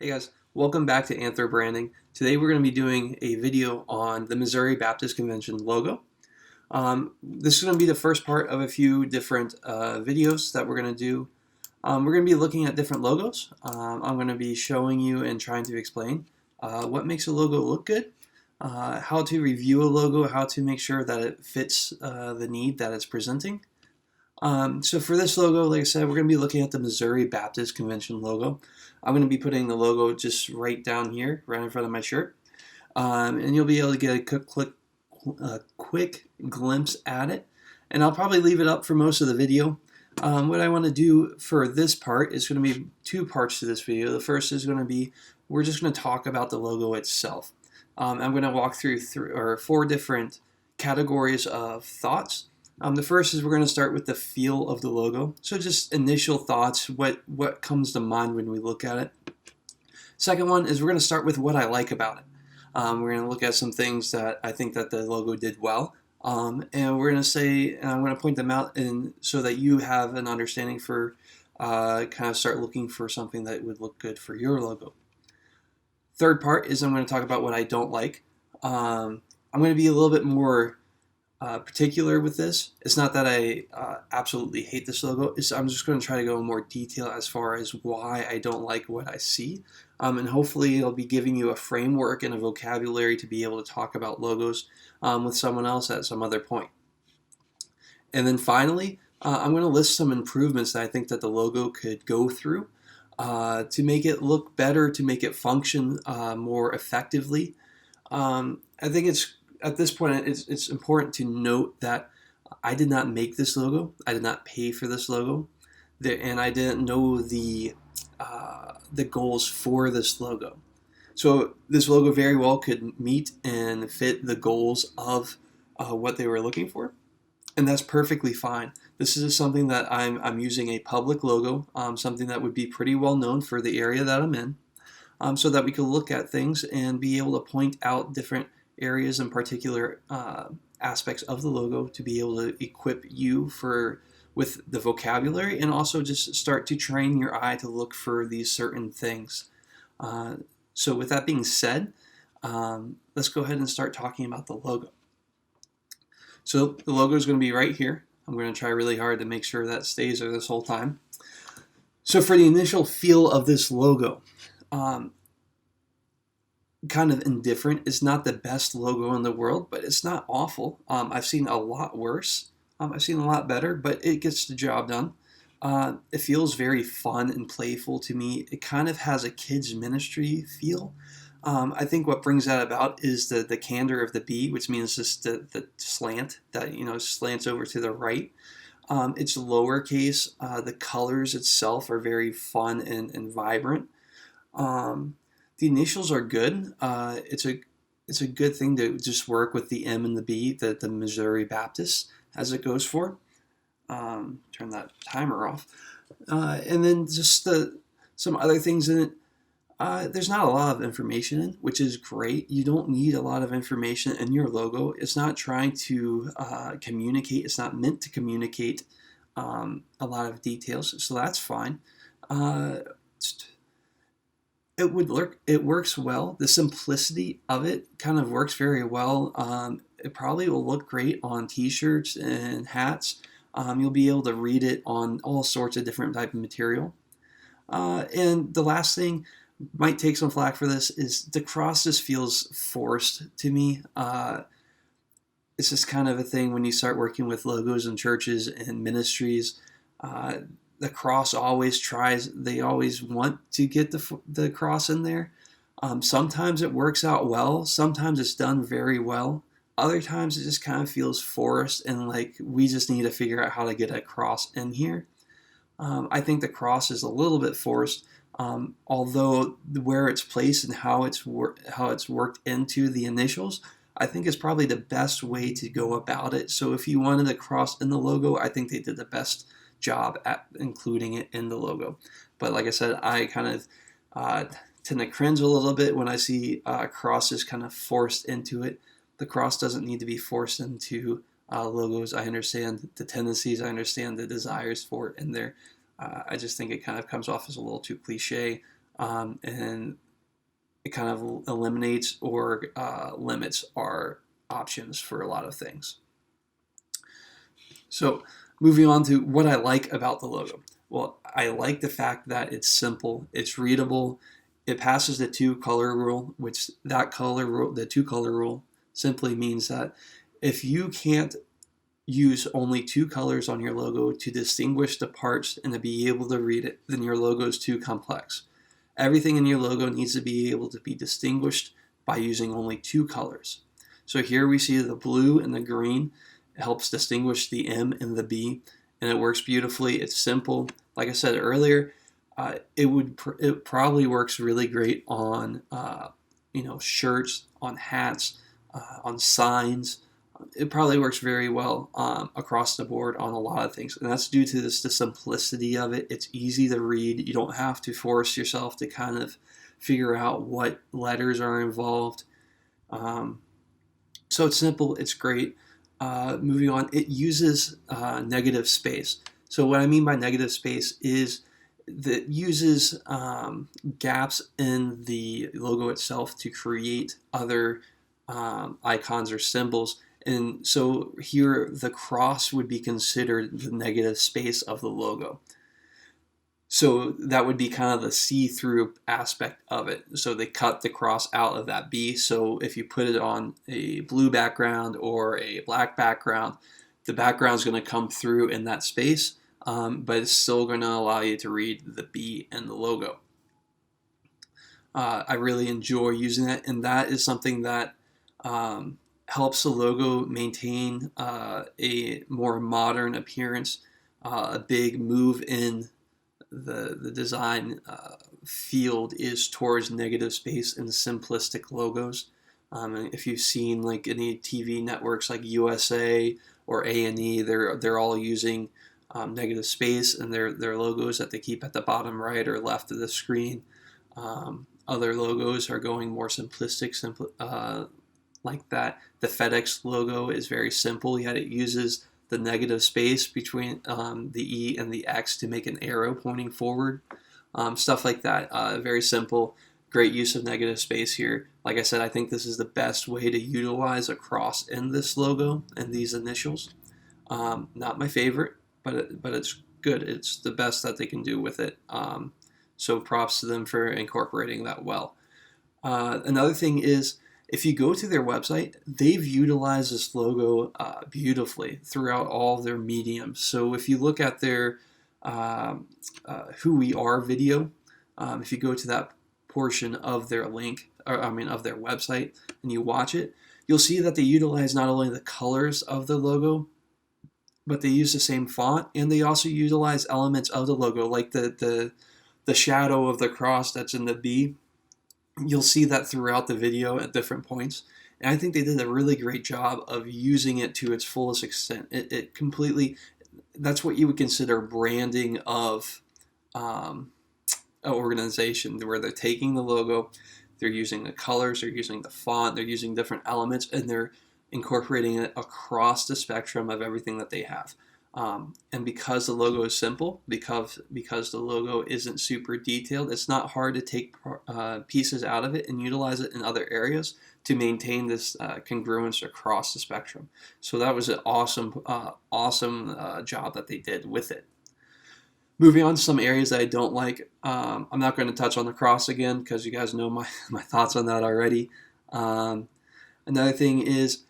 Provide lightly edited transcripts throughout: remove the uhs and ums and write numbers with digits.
Hey guys, welcome back to Anthro Branding. Today we're going to be doing a video on the Missouri Baptist Convention logo. This is going to be the first part of a few different videos that we're going to do. We're going to be looking at different logos. I'm going to be showing you and trying to explain what makes a logo look good, how to review a logo, how to make sure that it fits the need that it's presenting. So for this logo, like I said, we're going to be looking at the Missouri Baptist Convention logo. I'm going to be putting the logo just right down here, right in front of my shirt. And you'll be able to get a quick glimpse at it. And I'll probably leave it up for most of the video. What I want to do for this part is going to be two parts to this video. The first is going to be, we're just going to talk about the logo itself. I'm going to walk through four different categories of thoughts. The first is we're going to start with the feel of the logo. So just initial thoughts, what comes to mind when we look at it. Second one is we're going to start with what I like about it. We're going to look at some things that I think that the logo did well. And we're going to say, and I'm going to point them out so that you have an understanding for kind of start looking for something that would look good for your logo. Third part is I'm going to talk about what I don't like. I'm going to be a little bit more particular with this. It's not that I absolutely hate this logo. I'm just going to try to go in more detail as far as why I don't like what I see. And hopefully it'll be giving you a framework and a vocabulary to be able to talk about logos with someone else at some other point. And then finally, I'm going to list some improvements that I think that the logo could go through to make it look better, to make it function more effectively. I think at this point, it's important to note that I did not make this logo. I did not pay for this logo, and I didn't know the goals for this logo. So this logo very well could meet and fit the goals of what they were looking for, and that's perfectly fine. This is something that I'm using a public logo, something that would be pretty well known for the area that I'm in, so that we could look at things and be able to point out different areas and particular aspects of the logo to be able to equip you with the vocabulary and also just start to train your eye to look for these certain things. So with that being said, let's go ahead and start talking about the logo. So the logo is going to be right here. I'm going to try really hard to make sure that stays there this whole time. So for the initial feel of this logo, kind of indifferent. It's not the best logo in the world, but it's not awful. I've seen a lot worse. I've seen a lot better, but it gets the job done. It feels very fun and playful to me. It kind of has a kids ministry feel. I think what brings that about is the candor of the B, which means just the slant that slants over to the right. It's lowercase. The colors itself are very fun and vibrant. The initials are good. It's a good thing to just work with the M and the B, the Missouri Baptist, as it goes for. Turn that timer off. And then just some other things in it. There's not a lot of information in, which is great. You don't need a lot of information in your logo. It's not trying to communicate. It's not meant to communicate a lot of details, so that's fine. It works well. The simplicity of it kind of works very well. It probably will look great on t-shirts and hats. You'll be able to read it on all sorts of different type of material. And the last thing, might take some flack for this, is the cross just feels forced to me. It's just kind of a thing when you start working with logos in churches and ministries. The cross they always want to get the cross in there. Sometimes it works out well. Sometimes it's done very well. Other times it just kind of feels forced and like we just need to figure out how to get a cross in here. I think the cross is a little bit forced, although where it's placed and how it's worked into the initials, I think is probably the best way to go about it. So if you wanted a cross in the logo, I think they did the best job at including it in the logo. But like I said, I kind of tend to cringe a little bit when I see crosses kind of forced into it. The cross doesn't need to be forced into logos. I understand the tendencies. I understand the desires for it in there. I just think it kind of comes off as a little too cliche. and it kind of eliminates or limits our options for a lot of things. So moving on to what I like about the logo. Well, I like the fact that it's simple, it's readable, it passes the two-color rule, which the two-color rule simply means that if you can't use only two colors on your logo to distinguish the parts and to be able to read it, then your logo is too complex. Everything in your logo needs to be able to be distinguished by using only two colors. So here we see the blue and the green. It helps distinguish the M and the B, and it works beautifully. It's simple. Like I said earlier, it probably works really great on shirts, on hats, on signs. It probably works very well across the board on a lot of things, and that's due to the simplicity of it. It's easy to read. You don't have to force yourself to kind of figure out what letters are involved. So it's simple. It's great. Moving on, it uses negative space. So what I mean by negative space is that it uses gaps in the logo itself to create other icons or symbols. And so here the cross would be considered the negative space of the logo. So that would be kind of the see-through aspect of it. So they cut the cross out of that B. So if you put it on a blue background or a black background, the background is going to come through in that space, but it's still going to allow you to read the B and the logo. I really enjoy using that, and that is something that helps the logo maintain a more modern appearance, a big move in the design field is towards negative space and simplistic logos. If you've seen like any TV networks like USA or A&E, they're all using negative space in their logos that they keep at the bottom right or left of the screen. Other logos are going more simplistic, like that. The FedEx logo is very simple, yet it uses the negative space between the E and the X to make an arrow pointing forward. Stuff like that. Very simple. Great use of negative space here. Like I said, I think this is the best way to utilize a cross in this logo and these initials. Not my favorite, but it's good. It's the best that they can do with it. So props to them for incorporating that well. Another thing is, if you go to their website, they've utilized this logo beautifully throughout all their mediums. So if you look at their Who We Are video, if you go to that portion of their link, of their website, and you watch it, you'll see that they utilize not only the colors of the logo, but they use the same font, and they also utilize elements of the logo, like the shadow of the cross that's in the B. You'll see that throughout the video at different points. And I think they did a really great job of using it to its fullest extent. It completely, that's what you would consider branding of an organization, where they're taking the logo, they're using the colors, they're using the font, they're using different elements, and they're incorporating it across the spectrum of everything that they have. And because the logo is simple, because the logo isn't super detailed, it's not hard to take pieces out of it and utilize it in other areas to maintain this congruence across the spectrum. So that was an awesome job that they did with it. Moving on to some areas that I don't like. I'm not going to touch on the cross again because you guys know my thoughts on that already. Another thing is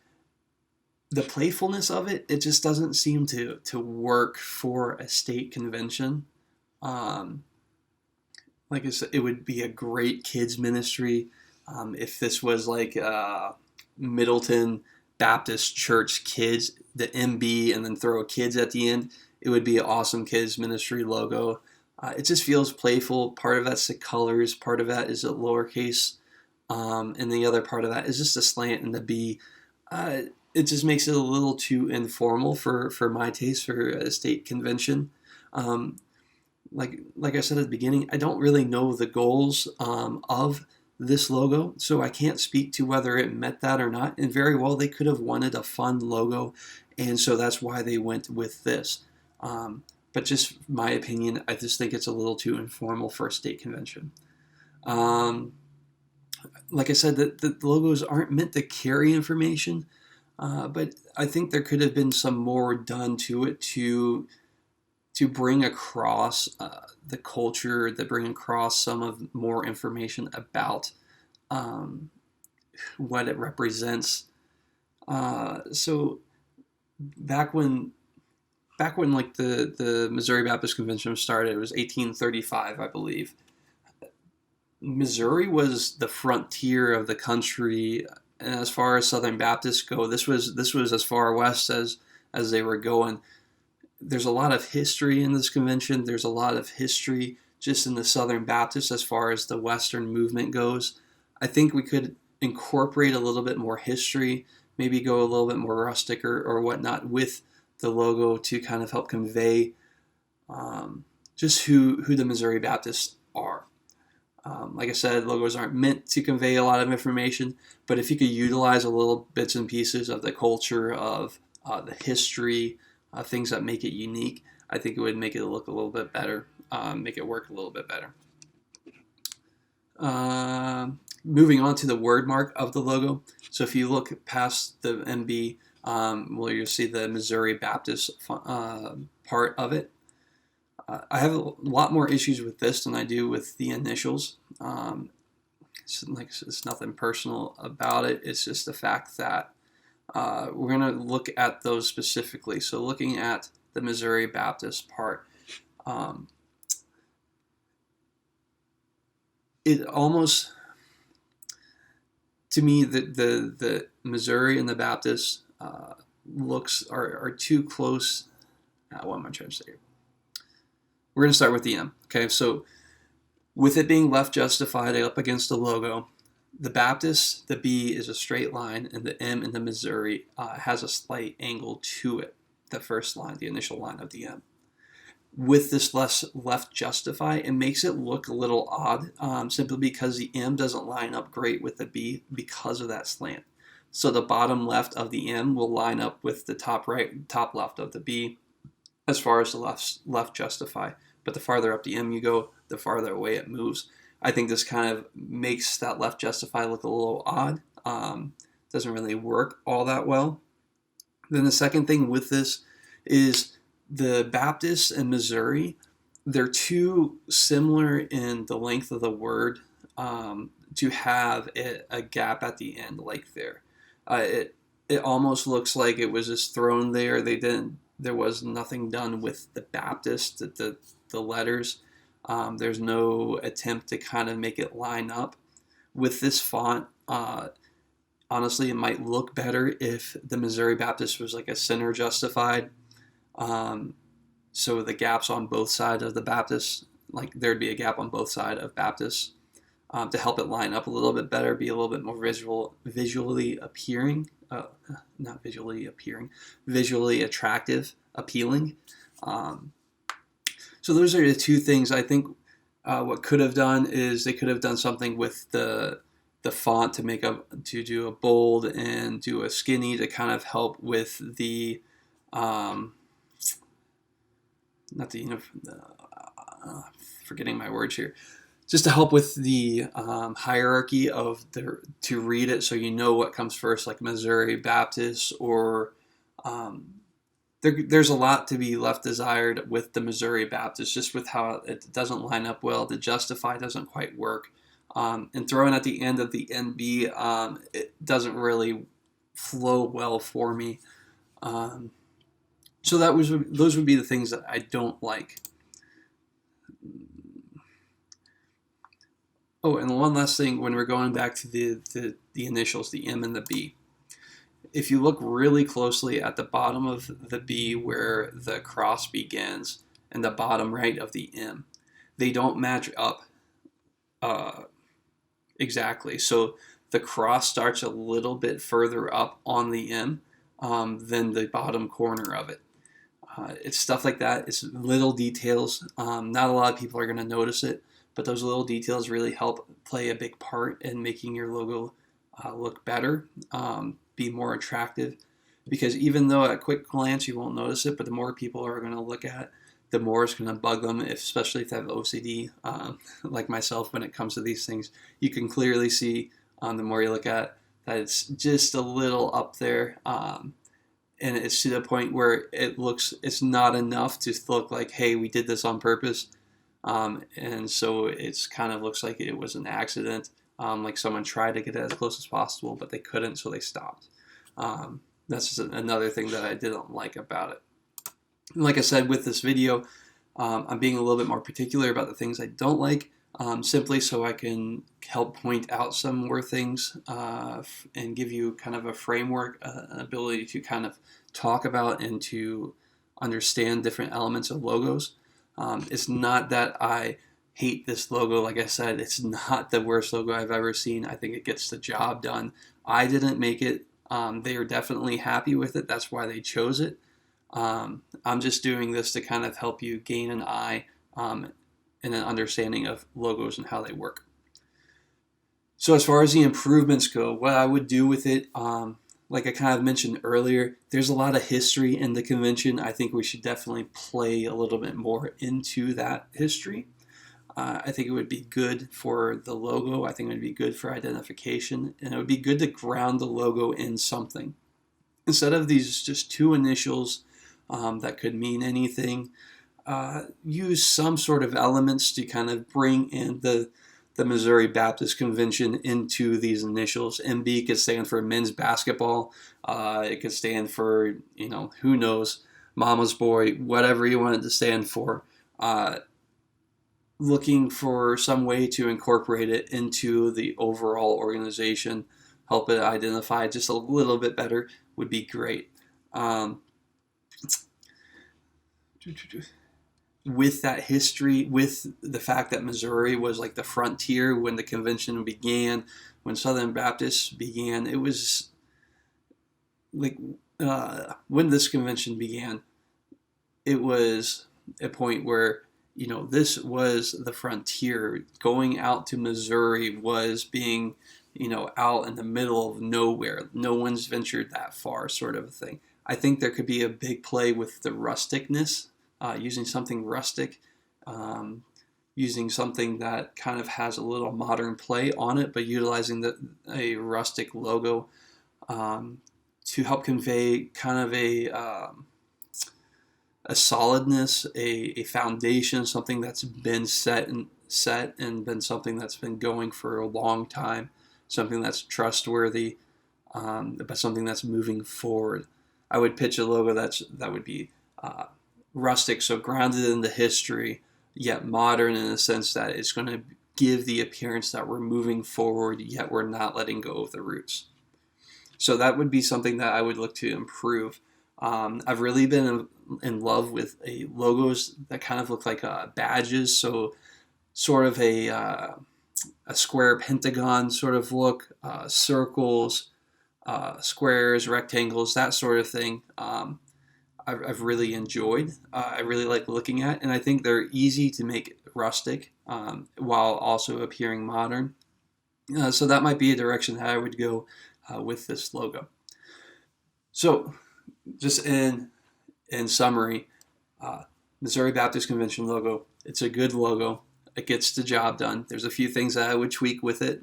the playfulness of it. It just doesn't seem to work for a state convention. Like I said, it would be a great kids ministry if this was like Middleton Baptist Church Kids, the MB, and then throw kids at the end. It would be an awesome kids ministry logo. It just feels playful. Part of that's the colors. Part of that is a lowercase. And the other part of that is just a slant and the B. It just makes it a little too informal for my taste for a state convention. Like I said at the beginning, I don't really know the goals of this logo, so I can't speak to whether it met that or not. And very well, they could have wanted a fun logo, and so that's why they went with this. But just my opinion, I just think it's a little too informal for a state convention. Like I said, the logos aren't meant to carry information, but I think there could have been some more done to it to bring across the culture, to bring across some of more information about um, what it represents. So back when like the Missouri Baptist Convention started, it was 1835, I believe. Missouri was the frontier of the country, and as far as Southern Baptists go, this was as far west as they were going. There's a lot of history in this convention. There's a lot of history just in the Southern Baptists as far as the Western movement goes. I think we could incorporate a little bit more history, maybe go a little bit more rustic or whatnot with the logo to kind of help convey just who the Missouri Baptists are. Like I said, logos aren't meant to convey a lot of information, but if you could utilize a little bits and pieces of the culture, of the history, things that make it unique, I think it would make it look a little bit better, make it work a little bit better. Moving on to the word mark of the logo. So if you look past the MB, well, you'll see the Missouri Baptist part of it. I have a lot more issues with this than I do with the initials. It's nothing personal about it. It's just the fact that we're going to look at those specifically. So looking at the Missouri Baptist part, it almost, to me, the Missouri and the Baptist looks are too close. What am I trying to say here? We're going to start with the M. Okay, so with it being left justified up against the logo, the Baptist, the B is a straight line, and the M in the Missouri has a slight angle to it, the first line, the initial line of the M. With this left justify, it makes it look a little odd, simply because the M doesn't line up great with the B because of that slant. So the bottom left of the M will line up with the top left of the B as far as the left justify. But the farther up the M you go, the farther away it moves. I think this kind of makes that left justify look a little odd. Doesn't really work all that well. Then the second thing with this is the Baptist and Missouri, they're too similar in the length of the word to have a gap at the end like there. It almost looks like it was just thrown there. There was nothing done with the Baptist, the letters. There's no attempt to kind of make it line up. With this font, honestly, it might look better if the Missouri Baptist was like a center justified. So the gaps on both sides of the Baptist, like there'd be a gap on both sides of Baptist to help it line up a little bit better, be a little bit more visually appearing. Not visually appearing, visually attractive, appealing. So those are the two things I think. What could have done is they could have done something with the font to do a bold and do a skinny to kind of help with the forgetting my words here. Just to help with the hierarchy of to read it, so you know what comes first, like Missouri Baptist, or there's a lot to be left desired with the Missouri Baptist, just with how it doesn't line up well. The justify doesn't quite work, and throwing at the end of the NB, it doesn't really flow well for me. So those would be the things that I don't like. Oh, and one last thing, when we're going back to the initials, the M and the B. If you look really closely at the bottom of the B where the cross begins and the bottom right of the M, they don't match up exactly. So the cross starts a little bit further up on the M than the bottom corner of it. It's stuff like that. It's little details. Not a lot of people are going to notice it, but those little details really help play a big part in making your logo look better, be more attractive. Because even though at quick glance you won't notice it, but the more people are going to look at it, the more it's going to bug them, especially if they have OCD, like myself, when it comes to these things. You can clearly see, the more you look at, that it's just a little up there, and it's to the point where it's not enough to look like, hey, we did this on purpose, and so it's kind of looks like it was an accident, like someone tried to get it as close as possible, but they couldn't, so they stopped. That's just another thing that I didn't like about it. Like I said, with this video, I'm being a little bit more particular about the things I don't like, simply so I can help point out some more things, and give you kind of a framework, an ability to kind of talk about and to understand different elements of logos. It's not that I hate this logo. Like I said, it's not the worst logo I've ever seen. I think it gets the job done. I didn't make it. They are definitely happy with it. That's why they chose it. I'm just doing this to kind of help you gain an eye, and an understanding of logos and how they work. So as far as the improvements go, what I would do with it, like I kind of mentioned earlier, there's a lot of history in the convention. I think we should definitely play a little bit more into that history. I think it would be good for the logo. I think it would be good for identification, and it would be good to ground the logo in something. Instead of these just two initials that could mean anything, use some sort of elements to kind of bring in the Missouri Baptist Convention into these initials. MB could stand for men's basketball. It could stand for, who knows, mama's boy, whatever you want it to stand for. Looking for some way to incorporate it into the overall organization, help it identify just a little bit better would be great. With that history, with the fact that Missouri was like the frontier when the convention began, when Southern Baptists began, it was like, when this convention began, it was a point where, this was the frontier. Going out to Missouri was being, out in the middle of nowhere. No one's ventured that far, sort of a thing. I think there could be a big play with the rusticness, using something rustic, using something that kind of has a little modern play on it, but utilizing a rustic logo, to help convey kind of a solidness, a foundation, something that's been set and been something that's been going for a long time, something that's trustworthy, but something that's moving forward. I would pitch a logo that would be rustic, so grounded in the history, yet modern in the sense that it's going to give the appearance that we're moving forward, yet we're not letting go of the roots. So that would be something that I would look to improve. I've really been in love with logos that kind of look like badges, so sort of a square pentagon sort of look, circles, squares, rectangles, that sort of thing. I've really enjoyed. I really like looking at, and I think they're easy to make rustic, while also appearing modern. So that might be a direction that I would go with this logo. So just in summary, Missouri Baptist Convention logo, it's a good logo. It gets the job done. There's a few things that I would tweak with it.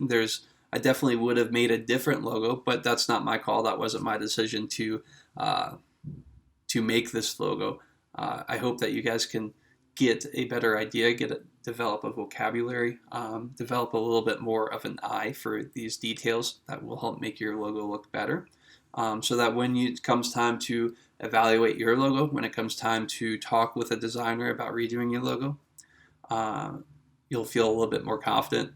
I definitely would have made a different logo, but that's not my call. That wasn't my decision to make this logo. I hope that you guys can get a better idea, develop a vocabulary, develop a little bit more of an eye for these details that will help make your logo look better. So that when it comes time to evaluate your logo, when it comes time to talk with a designer about redoing your logo, you'll feel a little bit more confident,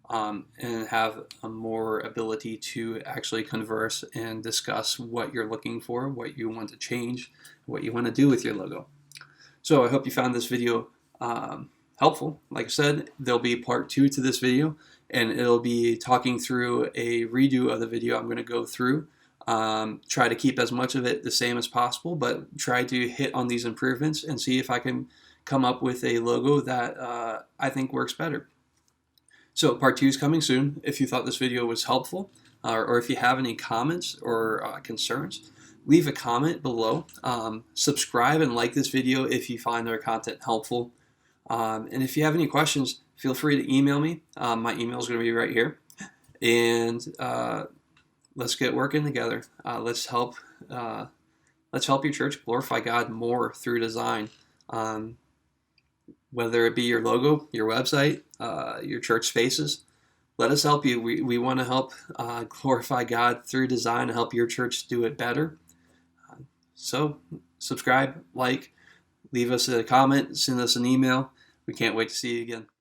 and have a more ability to actually converse and discuss what you're looking for, what you want to change, what you want to do with your logo. So I hope you found this video helpful. Like I said, there'll be part 2 to this video, and it'll be talking through a redo of the video I'm going to go through. Try to keep as much of it the same as possible, but try to hit on these improvements and see if I can come up with a logo that I think works better. So part 2 is coming soon. If you thought this video was helpful, or if you have any comments or concerns, leave a comment below. Subscribe and like this video if you find our content helpful. And if you have any questions, feel free to email me. My email is going to be right here. And let's get working together. Let's help your church glorify God more through design. Whether it be your logo, your website, your church spaces, let us help you. We want to help glorify God through design and help your church do it better. So subscribe, like, leave us a comment, send us an email. We can't wait to see you again.